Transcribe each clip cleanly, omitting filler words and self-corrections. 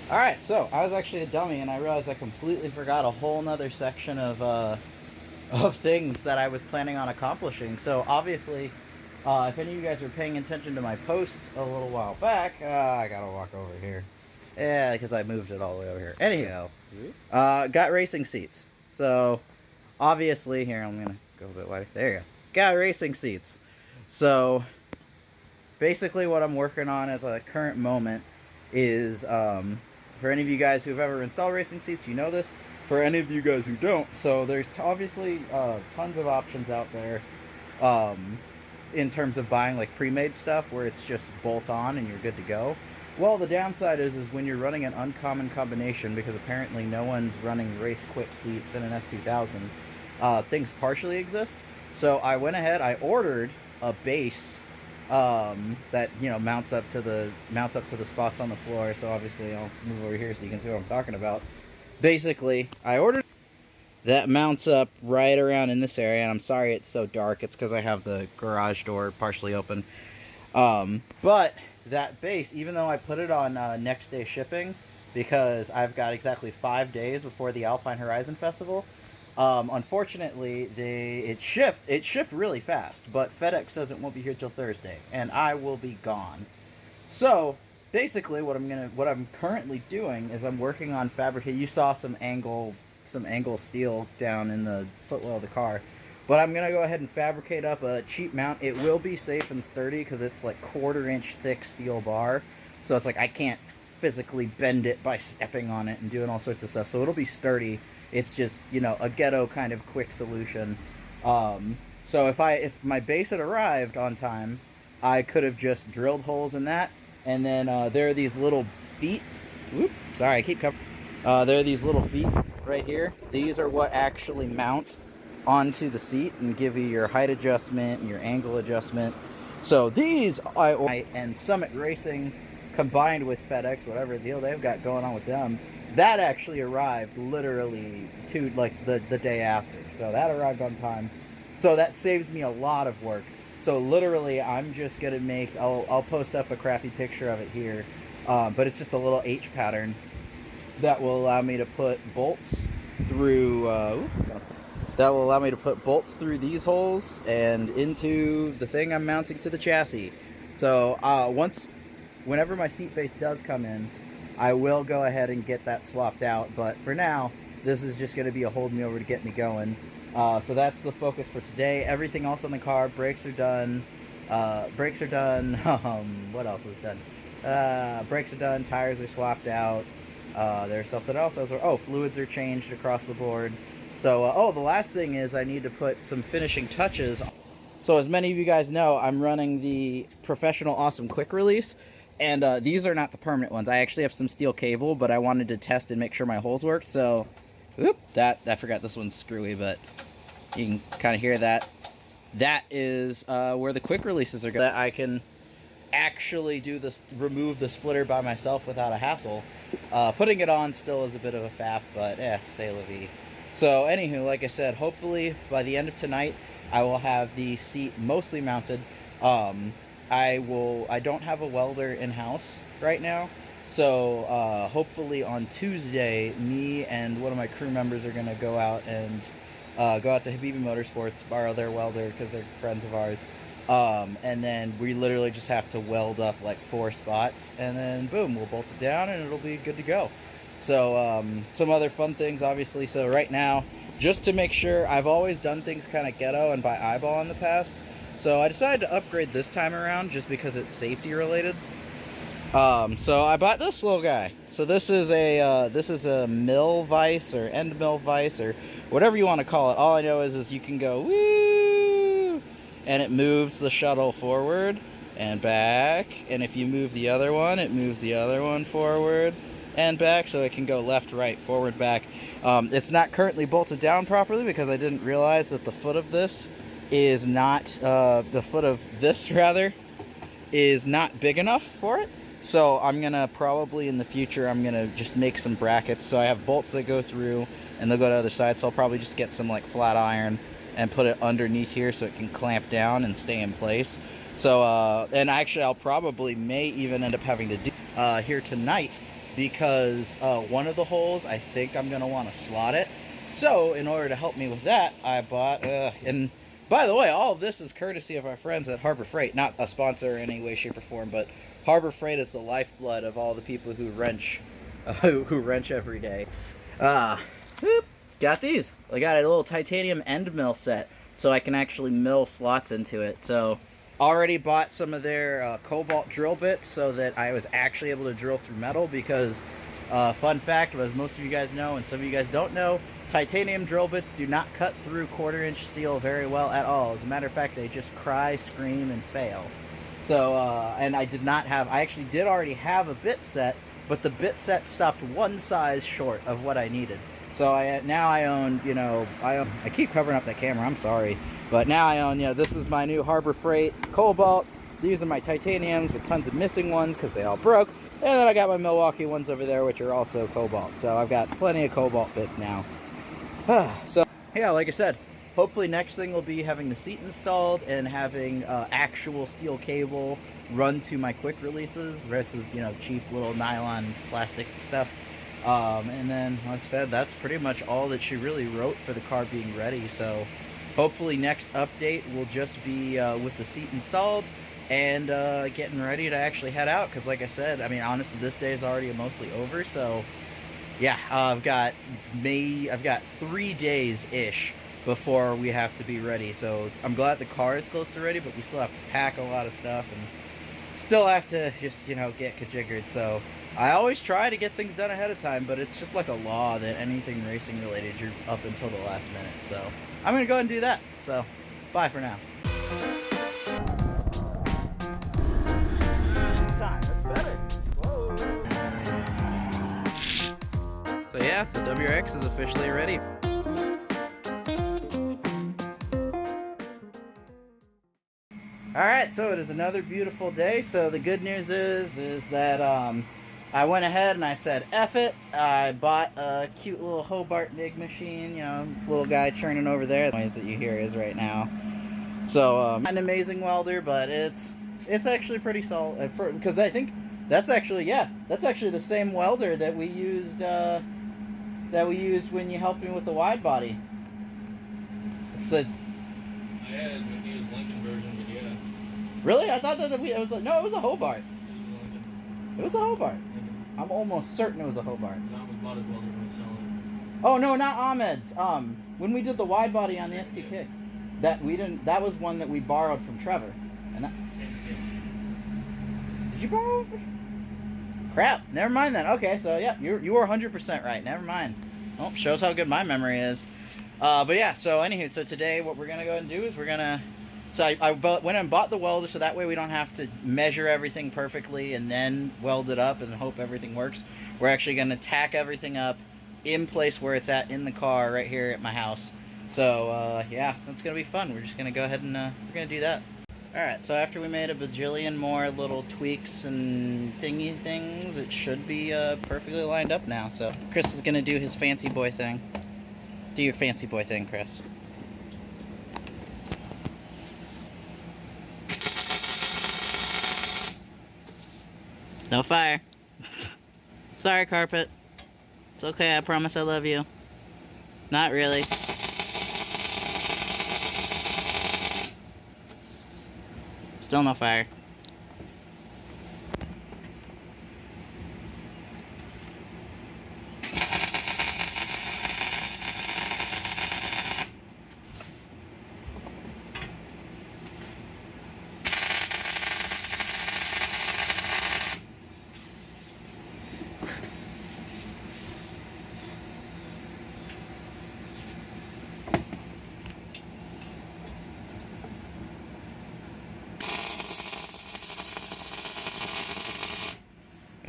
Alright, so I was actually a dummy and I realized I completely forgot a whole nother section of things that I was planning on accomplishing. So obviously, if any of you guys were paying attention to my post a little while back, I gotta walk over here. Yeah, because I moved it all the way over here. Anyhow, got racing seats. So obviously, here, I'm gonna go a bit wider. There you go. Got racing seats. So basically what I'm working on at the current moment is, for any of you guys who've ever installed racing seats, you know this. For any of you guys who don't, so there's obviously tons of options out there in terms of buying like pre-made stuff where it's just bolt on and you're good to go. Well, the downside is when you're running an uncommon combination, because apparently no one's running Racequip seats in an S2000, things partially exist. So I went ahead, I ordered a base that, you know, mounts up to the spots on the floor. So obviously I'll move over here so you can see what I'm talking about. Basically, I ordered that mounts up right around in this area, and I'm sorry it's so dark. It's because I have the garage door partially open. But that base, even though I put it on next day shipping, because I've got exactly 5 days before the Alpine Horizon Festival, unfortunately, it shipped really fast, but FedEx says it won't be here till Thursday, and I will be gone. So basically, what I'm currently doing is I'm working on fabricating. You saw some angle steel down in the footwell of the car, but I'm gonna go ahead and fabricate up a cheap mount. It will be safe and sturdy because it's like 1/4 inch thick steel bar, so it's like I can't physically bend it by stepping on it and doing all sorts of stuff. So it'll be sturdy. It's just, you know, a ghetto kind of quick solution. So if my base had arrived on time, I could have just drilled holes in that, and then there are these little feet. Whoop, sorry, I keep covering. There are these little feet right here. These are what actually mount onto the seat and give you your height adjustment and your angle adjustment. So these and Summit Racing combined with FedEx, whatever deal they've got going on with them, that actually arrived literally the day after. So that arrived on time. So that saves me a lot of work. So literally, I'm just gonna make. I'll post up a crappy picture of it here, but it's just a little H pattern that will allow me to put bolts through. That will allow me to put bolts through these holes and into the thing I'm mounting to the chassis. So whenever my seat base does come in, I will go ahead and get that swapped out. But for now, this is just going to be a hold me over to get me going. So that's the focus for today. Everything else on the car, brakes are done. What else is done? Brakes are done. Tires are swapped out. There's something else. Fluids are changed across the board. So, the last thing is I need to put some finishing touches. So as many of you guys know, I'm running the Professional Awesome Quick Release. And these are not the permanent ones. I actually have some steel cable, but I wanted to test and make sure my holes worked. So, I forgot this one's screwy, but you can kind of hear that. That is where the quick releases are going. That I can actually remove the splitter by myself without a hassle. Putting it on still is a bit of a faff, but c'est la vie. So, anywho, like I said, hopefully by the end of tonight, I will have the seat mostly mounted. I don't have a welder in-house right now, so hopefully on Tuesday, me and one of my crew members are going to go out to Habibi Motorsports, borrow their welder because they're friends of ours, and then we literally just have to weld up like 4 spots, and then boom, we'll bolt it down and it'll be good to go. So some other fun things, obviously. So right now, just to make sure, I've always done things kind of ghetto and by eyeball in the past. So I decided to upgrade this time around just because it's safety related. So I bought this little guy. So this is a mill vise or end mill vise or whatever you want to call it. All I know is you can go woo, and it moves the shuttle forward and back. And if you move the other one, it moves the other one forward and back. So it can go left, right, forward, back. It's not currently bolted down properly because I didn't realize that the foot of this is not is not big enough for it. So I'm gonna probably in the future I'm gonna just make some brackets. So I have bolts that go through and they'll go to the other side. So I'll probably just get some like flat iron and put it underneath here so it can clamp down and stay in place. So and actually I'll probably may even end up having to do here tonight because one of the holes, I think I'm going to want to slot it. So in order to help me with that, I bought, and by the way, all of this is courtesy of our friends at Harbor Freight. Not a sponsor in any way, shape, or form, but Harbor Freight is the lifeblood of all the people who wrench, who wrench every day. Got these. I got a little titanium end mill set, so I can actually mill slots into it. So already bought some of their cobalt drill bits so that I was actually able to drill through metal, because fun fact, as most of you guys know and some of you guys don't know, titanium drill bits do not cut through 1/4 inch steel very well at all. As a matter of fact, they just cry, scream, and fail. So, and I actually did already have a bit set, but the bit set stopped one size short of what I needed. So now I own, I keep covering up that camera, I'm sorry. But now I own, this is my new Harbor Freight Cobalt. These are my titaniums with tons of missing ones because they all broke. And then I got my Milwaukee ones over there, which are also Cobalt. So I've got plenty of Cobalt bits now. So, yeah, like I said, hopefully next thing will be having the seat installed and having actual steel cable run to my quick releases versus, cheap little nylon plastic stuff. And then, like I said, that's pretty much all that she really wrote for the car being ready. So hopefully next update will just be with the seat installed and getting ready to actually head out. Because like I said, I mean, honestly, this day is already mostly over. So yeah, I've got 3 days-ish before we have to be ready. So I'm glad the car is close to ready, but we still have to pack a lot of stuff and still have to just, get kajiggered. So I always try to get things done ahead of time, but it's just like a law that anything racing related, you're up until the last minute. So I'm going to go ahead and do that. So bye for now. It's time. That's better. Whoa. So yeah, the WRX is officially ready. Alright, so it is another beautiful day. So the good news is that I went ahead and I said F it. I bought a cute little Hobart MIG machine, this little guy churning over there. The noise that you hear is right now. So not an amazing welder, but it's actually pretty solid, because I think that's actually the same welder that we used when you helped me with the wide body. It's a we used Lincoln version, but yeah. Really? I thought that it was no, it was a Hobart. It was a Hobart. I'm almost certain it was a Hobart. John was bought his welder when he selling. Oh no, not Ahmed's. When we did the wide body on the ST Kick, that was one that we borrowed from Trevor. And that, did you borrow it? Crap. Never mind then. Okay, so yeah, you were 100% right. Never mind. Oh, shows how good my memory is. But yeah, so anywho, so today what we're gonna go and do is so I went and bought the welder, so that way we don't have to measure everything perfectly and then weld it up and hope everything works. We're actually going to tack everything up in place where it's at in the car right here at my house. So yeah, that's going to be fun. We're just going to go ahead and we're going to do that. Alright, so after we made a bajillion more little tweaks and thingy things, it should be perfectly lined up now. So Chris is going to do his fancy boy thing. Do your fancy boy thing, Chris. No fire. Sorry, carpet. It's okay, I promise I love you. Not really. Still no fire.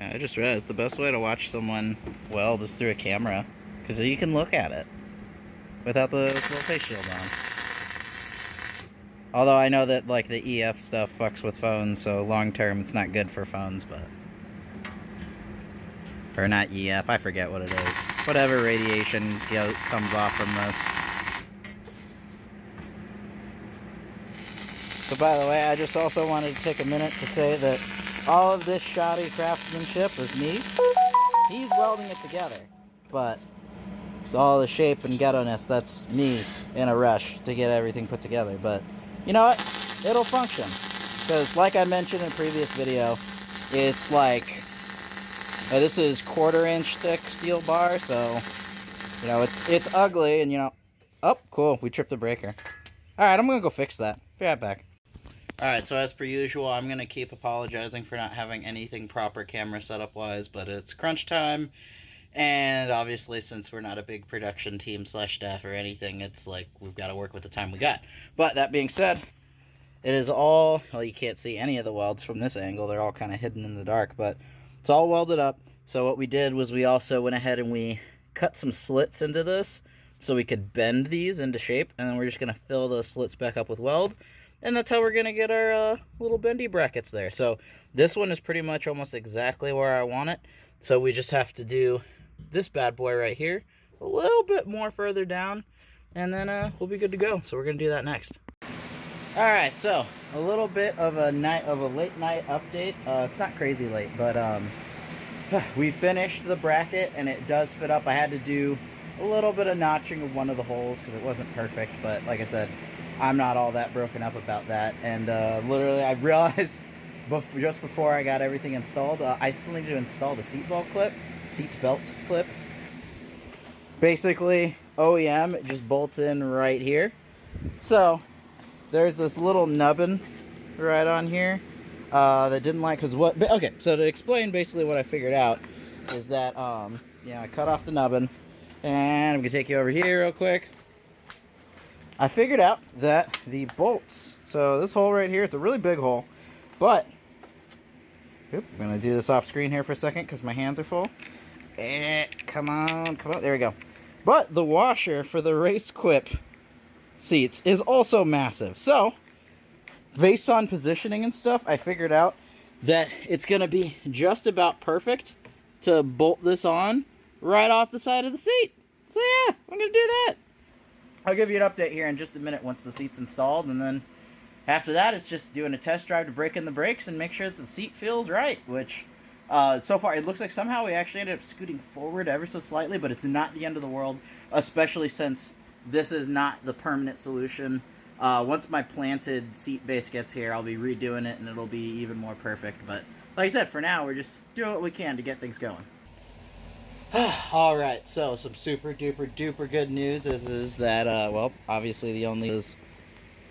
I just realized the best way to watch someone weld is through a camera, because you can look at it without the little face shield on. Although I know that like the EF stuff fucks with phones, so long term it's not good for phones, but or not EF, I forget what it is. Whatever radiation comes off from this. So by the way, I just also wanted to take a minute to say that all of this shoddy craftsmanship was me. he's welding it together. But all the shape and ghetto-ness, that's me in a rush to get everything put together. But you know what? It'll function. Because like I mentioned in a previous video, it's like, this is 1/4 inch thick steel bar, so, you know, it's ugly, and you know, oh, cool, we tripped the breaker. Alright, I'm gonna go fix that. Be right back. Alright, so as per usual, I'm gonna keep apologizing for not having anything proper camera setup wise, but it's crunch time. And obviously, since we're not a big production team / staff or anything, it's like we've got to work with the time we got. But that being said, it is all, well, you can't see any of the welds from this angle. They're all kind of hidden in the dark, but it's all welded up. So what we did was we also went ahead and we cut some slits into this so we could bend these into shape. And then we're just going to fill those slits back up with weld. And that's how we're going to get our little bendy brackets there. So this one is pretty much almost exactly where I want it. So we just have to do this bad boy right here a little bit more further down, and then we'll be good to go. So we're gonna do that next. All right, so a little bit of a late night update. It's not crazy late, but we finished the bracket and it does fit up. I had to do a little bit of notching of one of the holes because it wasn't perfect, but like I said, I'm not all that broken up about that. And literally I realized just before I got everything installed, I still need to install the seat belt clip. Basically, OEM, it just bolts in right here. So there's this little nubbin right on here that didn't like, because what, okay, so to explain basically what I figured out is that, yeah, I cut off the nubbin, and I'm gonna take you over here real quick. I figured out that the bolts, so this hole right here, it's a really big hole, but I'm gonna do this off screen here for a second because my hands are full. Come on, there we go. But the washer for the Racequip seats is also massive. So, based on positioning and stuff, I figured out that it's gonna be just about perfect to bolt this on right off the side of the seat. So yeah, I'm gonna do that. I'll give you an update here in just a minute once the seat's installed, and then after that, it's just doing a test drive to break in the brakes and make sure that the seat feels right, which, so far, it looks like somehow we actually ended up scooting forward ever so slightly, but it's not the end of the world, especially since this is not the permanent solution. Once my planted seat base gets here, I'll be redoing it, and it'll be even more perfect. But like I said, for now, we're just doing what we can to get things going. Alright, so some super duper duper good news is that, well, obviously the only is...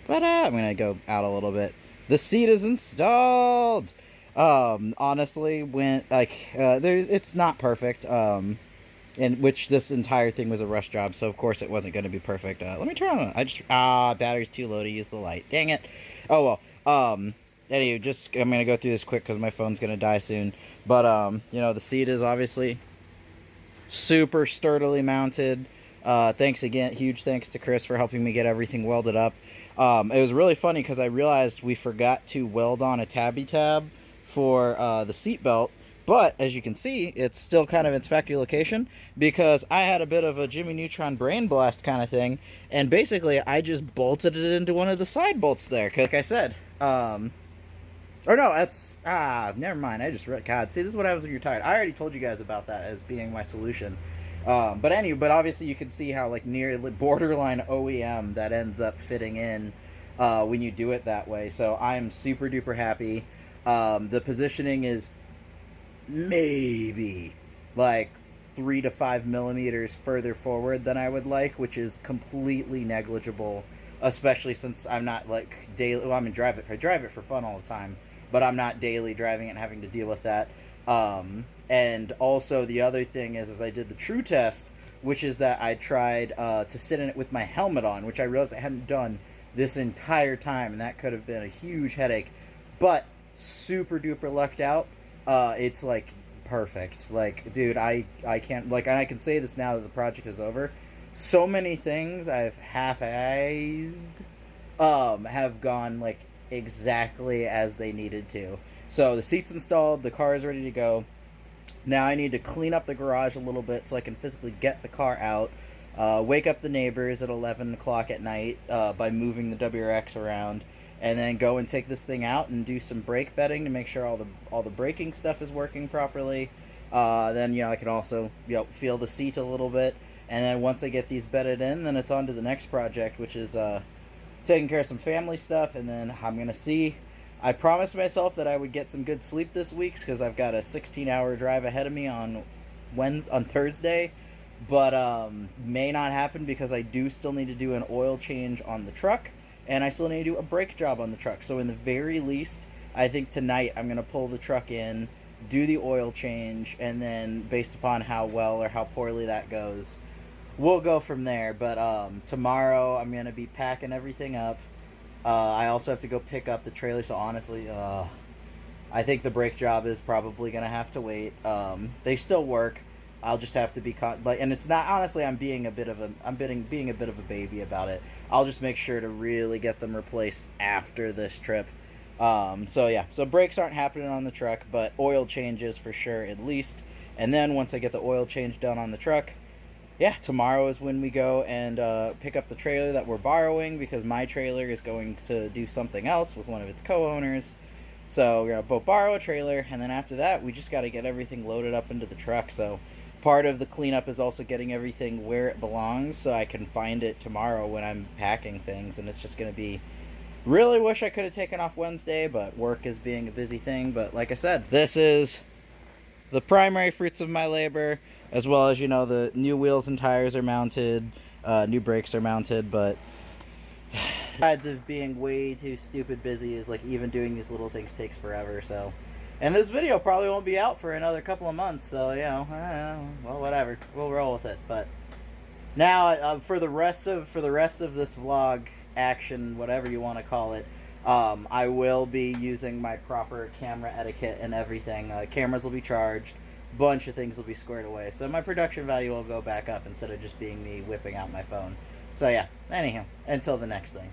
But I'm gonna go out a little bit. The seat is installed. Honestly, when it's not perfect. In which this entire thing was a rush job, so of course it wasn't going to be perfect. Let me turn on. Battery's too low to use the light. Dang it. Oh well. Anyway, I'm gonna go through this quick because my phone's gonna die soon. But you know, the seat is obviously super sturdily mounted. Thanks again, huge thanks to Chris for helping me get everything welded up. It was really funny because I realized we forgot to weld on a tabby tab for the seat belt, but as you can see, it's still kind of in its factory location because I had a bit of a Jimmy Neutron brain blast kind of thing, and basically I just bolted it into one of the side bolts there. Cause like I said, or no, that's never mind. I just read. God, see, this is what happens when you're tired. I already told you guys about that as being my solution. But obviously you can see how like nearly borderline OEM that ends up fitting in when you do it that way. So I'm super duper happy. The positioning is maybe like 3 to 5 millimeters further forward than I would like, which is completely negligible, especially since I'm not like daily. Well, I drive it for fun all the time, but I'm not daily driving it and having to deal with that. And also the other thing is I did the true test, which is that I tried to sit in it with my helmet on, which I realized I hadn't done this entire time, and that could have been a huge headache. But super duper lucked out. It's like perfect. Like, dude, I can't, like, and I can say this now that the project is over. So many things I've half-assed have gone like exactly as they needed to. So the seat's installed, the car is ready to go. Now I need to clean up the garage a little bit so I can physically get the car out, wake up the neighbors at 11 o'clock at night by moving the WRX around, and then go and take this thing out and do some brake bedding to make sure all the braking stuff is working properly. Then, you know, I can also, you know, feel the seat a little bit. And then once I get these bedded in, then it's on to the next project, which is taking care of some family stuff. And then I'm going to see. I promised myself that I would get some good sleep this week because I've got a 16-hour drive ahead of me on Thursday. But may not happen because I do still need to do an oil change on the truck. And I still need to do a brake job on the truck. So in the very least, I think tonight I'm going to pull the truck in, do the oil change, and then based upon how well or how poorly that goes, we'll go from there. But tomorrow I'm going to be packing everything up. I also have to go pick up the trailer, so honestly, I think the brake job is probably going to have to wait. They still work. I'll just have to be and it's not, honestly, I'm being a bit of a baby about it. I'll just make sure to really get them replaced after this trip. So yeah, so brakes aren't happening on the truck, but oil changes for sure at least. And then once I get the oil change done on the truck, yeah, tomorrow is when we go and pick up the trailer that we're borrowing because my trailer is going to do something else with one of its co-owners. So we're gonna both borrow a trailer, and then after that, we just got to get everything loaded up into the truck. So part of the cleanup is also getting everything where it belongs so I can find it tomorrow when I'm packing things. And it's just going to be, really wish I could have taken off Wednesday, but work is being a busy thing. But like I said, this is the primary fruits of my labor, as well as, you know, the new wheels and tires are mounted, new brakes are mounted. But besides of being way too stupid busy is like even doing these little things takes forever. So, and this video probably won't be out for another couple of months, so, you know, well, whatever, we'll roll with it. But now, for the rest of this vlog action, whatever you want to call it, I will be using my proper camera etiquette and everything. Cameras will be charged, bunch of things will be squared away, so my production value will go back up instead of just being me whipping out my phone. So yeah, anyhow, until the next thing.